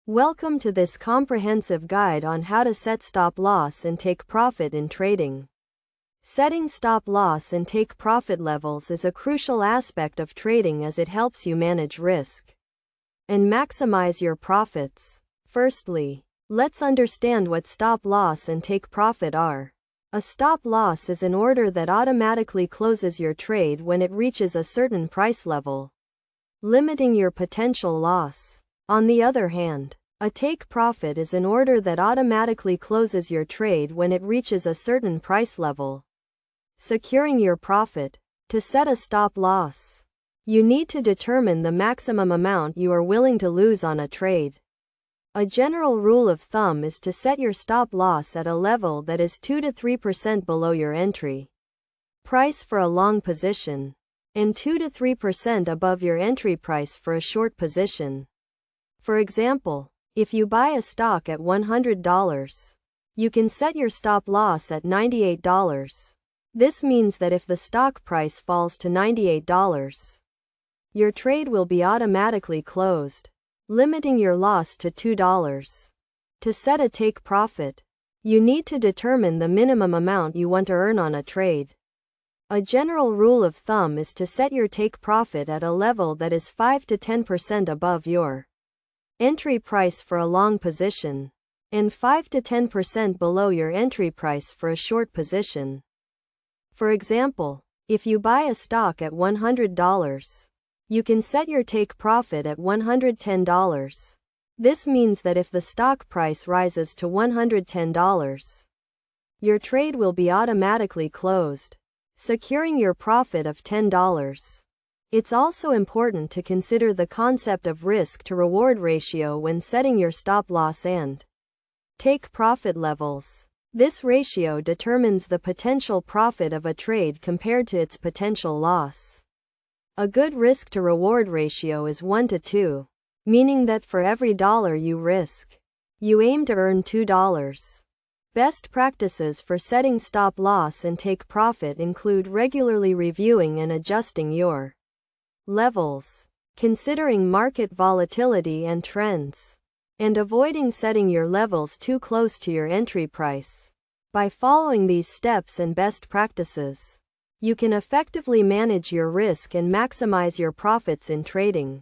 Welcome to this comprehensive guide on how to set stop loss and take profit in trading. Setting stop loss and take profit levels is a crucial aspect of trading as it helps you manage risk and maximize your profits. Firstly, let's understand what stop loss and take profit are. A stop loss is an order that automatically closes your trade when it reaches a certain price level, limiting your potential loss. On the other hand, a take profit is an order that automatically closes your trade when it reaches a certain price level, securing your profit. To set a stop loss, you need to determine the maximum amount you are willing to lose on a trade. A general rule of thumb is to set your stop loss at a level that is 2 to 3% below your entry price for a long position, and 2 to 3% above your entry price for a short position. For example, if you buy a stock at $100, you can set your stop loss at $98. This means that if the stock price falls to $98, your trade will be automatically closed, limiting your loss to $2. To set a take profit, you need to determine the minimum amount you want to earn on a trade. A general rule of thumb is to set your take profit at a level that is 5 to 10% above your entry price for a long position, and 5 to 10% below your entry price for a short position. For example, if you buy a stock at $100, you can set your take profit at $110. This means that if the stock price rises to $110, your trade will be automatically closed, securing your profit of $10. It's also important to consider the concept of risk to reward ratio when setting your stop loss and take profit levels. This ratio determines the potential profit of a trade compared to its potential loss. A good risk to reward ratio is 1 to 2, meaning that for every dollar you risk, you aim to earn $2. Best practices for setting stop loss and take profit include regularly reviewing and adjusting your levels, considering market volatility and trends, and avoiding setting your levels too close to your entry price. By following these steps and best practices, you can effectively manage your risk and maximize your profits in trading.